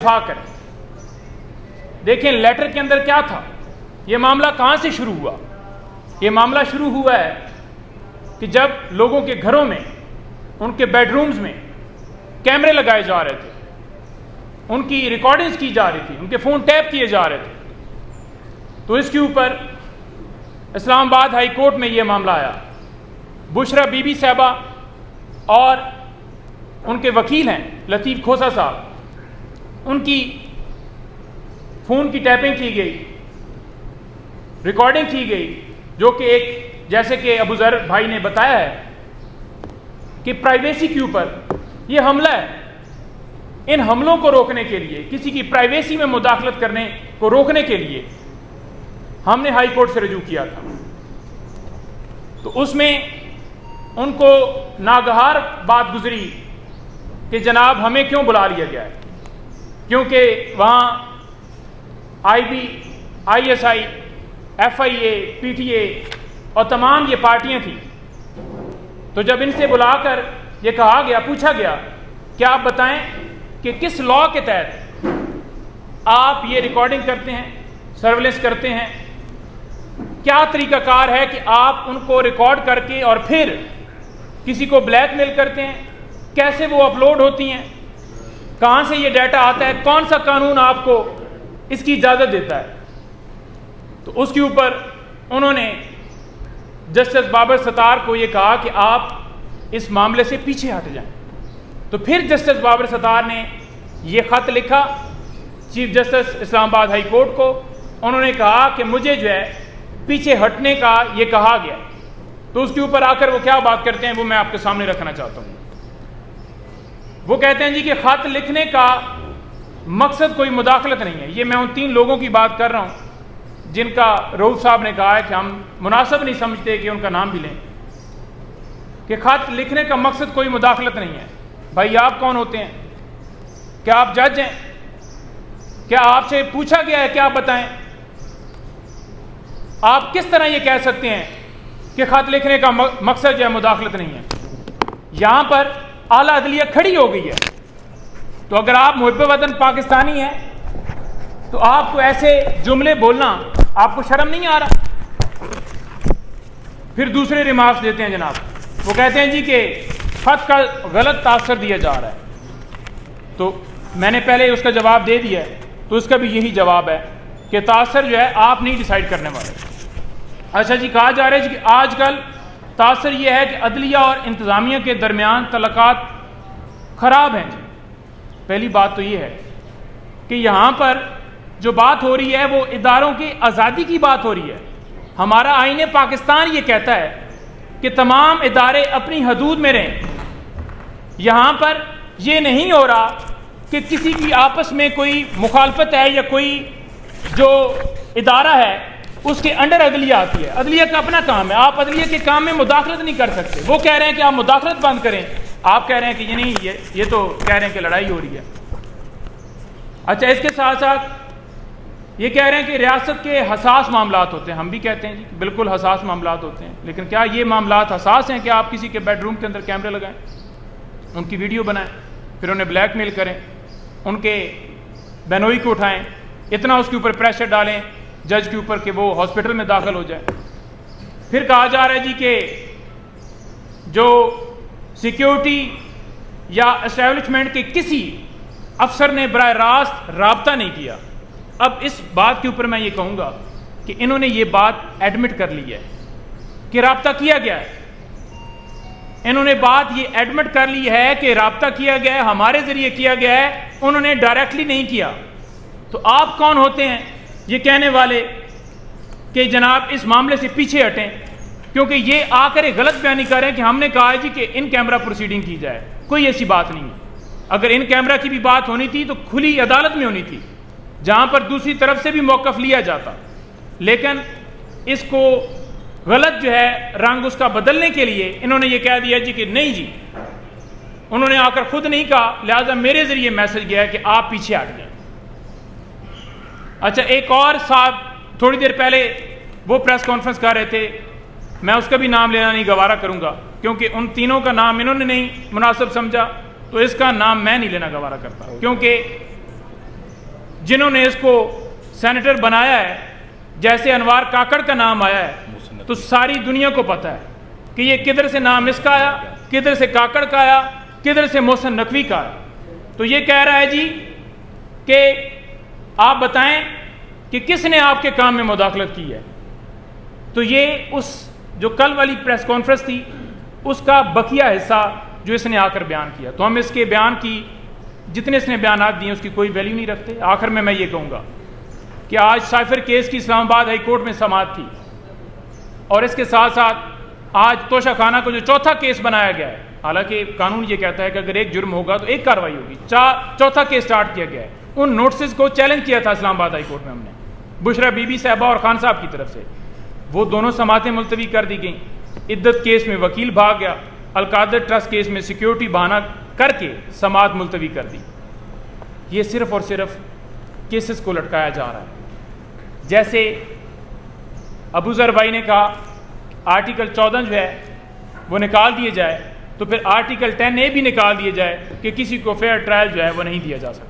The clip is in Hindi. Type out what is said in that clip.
करें। देखें लेटर के अंदर क्या था, यह मामला कहां से शुरू हुआ। यह मामला शुरू हुआ है कि जब लोगों के घरों में, उनके बेडरूम्स में कैमरे लगाए जा रहे थे, उनकी रिकॉर्डिंग्स की जा रही थी, उनके फ़ोन टैप किए जा रहे थे, तो इसके ऊपर इस्लामाबाद हाई कोर्ट में यह मामला आया। बुशरा बीबी साहबा और उनके वकील हैं लतीफ़ खोसा साहब, उनकी फ़ोन की टैपिंग की गई, रिकॉर्डिंग की गई, जो कि एक, जैसे कि अबू ज़र भाई ने बताया है कि प्राइवेसी के ऊपर यह हमला है। इन हमलों को रोकने के लिए, किसी की प्राइवेसी में मुदाखलत करने को रोकने के लिए हमने हाई कोर्ट से रजू किया था। तो उसमें उनको नागहार बात गुजरी कि जनाब हमें क्यों बुला लिया गया है, क्योंकि वहाँ IB, ISI, FIA, PTA और तमाम ये पार्टियां थी। तो जब इनसे बुलाकर ये कहा गया, पूछा गया कि आप बताएं कि किस लॉ के तहत आप ये रिकॉर्डिंग करते हैं, सर्विलेंस करते हैं, क्या तरीकाकार है कि आप उनको रिकॉर्ड करके और फिर किसी को ब्लैकमेल करते हैं, कैसे वो अपलोड होती हैं, कहाँ से ये डाटा आता है, कौन सा कानून आपको इसकी इजाज़त देता है। तो उसके ऊपर उन्होंने जस्टिस बाबर सत्तार को ये कहा कि आप इस मामले से पीछे हट जाएं। तो फिर जस्टिस बाबर सत्तार ने ये ख़त लिखा chief justice Islamabad high court को। उन्होंने कहा कि मुझे जो है पीछे हटने का ये कहा गया। तो उसके ऊपर आकर वो क्या बात करते हैं वो मैं आपके सामने रखना चाहता हूँ। वो कहते हैं जी कि ख़त लिखने का मकसद कोई मुदाखलत नहीं है। ये मैं उन 3 लोगों की बात कर रहा हूँ जिनका रऊफ साहब ने कहा है कि हम मुनासिब नहीं समझते कि उनका नाम भी लें, कि ख़त लिखने का मकसद कोई मुदाखलत नहीं है। भाई आप कौन होते हैं? क्या आप जज हैं? क्या आपसे पूछा गया है कि आप बताएं? आप किस तरह ये कह सकते हैं कि ख़त लिखने का मकसद जो है मुदाखलत नहीं है? यहाँ पर आला अदलिया खड़ी हो गई है। तो अगर आप मुहिब्बे वतन पाकिस्तानी हैं तो आपको ऐसे जुमले बोलना आपको शर्म नहीं आ रहा? फिर दूसरे रिमार्क्स देते हैं जनाब। वो कहते हैं जी कि ख़त का गलत तासर दिया जा रहा है। तो मैंने पहले उसका जवाब दे दिया है, तो उसका भी यही जवाब है कि तासर जो है आप नहीं डिसाइड करने वाले। अच्छा जी, कहा जा रहा है जी कि आजकल तासर यह है कि अदलिया और इंतज़ामिया के दरमियान तलक़ात ख़राब हैं। पहली बात तो ये है कि यहाँ पर जो बात हो रही है वो इदारों की आज़ादी की बात हो रही है। हमारा आईने पाकिस्तान ये कहता है कि तमाम इदारे अपनी हदूद में रहें। यहाँ पर ये नहीं हो रहा कि किसी की आपस में कोई मुखालफत है या कोई जो इदारा है उसके अंडर अदलिया आती है। अदलिया का अपना काम है, आप अदलिया के काम में मुदाखलत नहीं कर सकते। वो कह रहे हैं कि आप मुदाखलत बंद करें, आप कह रहे हैं कि ये नहीं, ये तो कह रहे हैं कि लड़ाई हो रही है। अच्छा, इसके साथ साथ ये कह रहे हैं कि रियासत के हसास मामलात होते हैं। हम भी कहते हैं जी बिल्कुल हसास मामलात होते हैं, लेकिन क्या ये मामलात हसास हैं कि आप किसी के बेडरूम के अंदर कैमरे लगाएं, उनकी वीडियो बनाएं, फिर उन्हें ब्लैकमेल करें, उनके बेनोई को उठाएं, इतना उसके ऊपर प्रेशर डालें जज के ऊपर कि वो हॉस्पिटल में दाखिल हो जाए। फिर कहा जा रहा है जी कि जो सिक्योरिटी या एस्टेब्लिशमेंट के किसी अफसर ने बराह रास्त राब्ता नहीं किया। अब इस बात के ऊपर मैं ये कहूँगा कि इन्होंने ये बात एडमिट कर ली है कि राब्ता किया गया है। इन्होंने बात ये एडमिट कर ली है कि राब्ता किया गया है, हमारे ज़रिए किया गया है, उन्होंने डायरेक्टली नहीं किया। तो आप कौन होते हैं ये कहने वाले कि जनाब इस मामले से पीछे हटें? क्योंकि ये आकर एक गलत बयानी कर रहे हैं कि हमने कहा है जी कि इन कैमरा प्रोसीडिंग की जाए। कोई ऐसी बात नहीं है। अगर इन कैमरा की भी बात होनी थी तो खुली अदालत में होनी थी, जहां पर दूसरी तरफ से भी मौक़िफ़ लिया जाता। लेकिन इसको गलत जो है रंग उसका बदलने के लिए इन्होंने ये कह दिया जी कि नहीं जी, उन्होंने आकर खुद नहीं कहा, लिहाजा मेरे ज़रिए मैसेज गया है कि आप पीछे हट जाएं। अच्छा, एक और साहब थोड़ी देर पहले वो प्रेस कॉन्फ्रेंस कर रहे थे, मैं उसका भी नाम लेना नहीं गवारा करूंगा क्योंकि उन तीनों का नाम इन्होंने नहीं मुनासिब समझा, तो इसका नाम मैं नहीं लेना गवारा करता, क्योंकि जिन्होंने इसको सेनेटर बनाया है, जैसे अनवार काकड़ का नाम आया है तो सारी दुनिया को पता है कि ये किधर से नाम इसका आया, किधर से काकड़ का आया, किधर से मोहसिन नकवी का आया। तो ये कह रहा है जी कि आप बताएं कि किसने आपके काम में मुदाखलत की है। तो ये उस जो कल वाली प्रेस कॉन्फ्रेंस थी उसका बकिया हिस्सा जो इसने आकर बयान किया। तो हम इसके बयान की जितने इसने बयान दिए उसकी कोई वैल्यू नहीं रखते। आखिर में मैं ये कहूँगा कि आज साइफर केस की इस्लामाबाद हाई कोर्ट में समाअत थी और इसके साथ साथ आज तोशा खाना को जो चौथा केस बनाया गया है, हालांकि कानून ये कहता है कि अगर एक जुर्म होगा तो एक कार्रवाई होगी, चौथा केस स्टार्ट किया गया है। उन नोटिस को चैलेंज किया था इस्लामाबाद हाई कोर्ट में हमने, बुशरा बीबी साहबा और खान साहब की तरफ से। वो दोनों समातें मुलतवी कर दी गई। इद्दत केस में वकील भाग गया, अलकादर ट्रस्ट केस में सिक्योरिटी बहाना करके समात मुलतवी कर दी। ये सिर्फ और सिर्फ केसेस को लटकाया जा रहा है। जैसे अबू जर भाई ने कहा आर्टिकल 14 जो है वो निकाल दिए जाए, तो फिर आर्टिकल 10A भी निकाल दिया जाए कि किसी को फेयर ट्रायल जो है वो नहीं दिया जा सकता।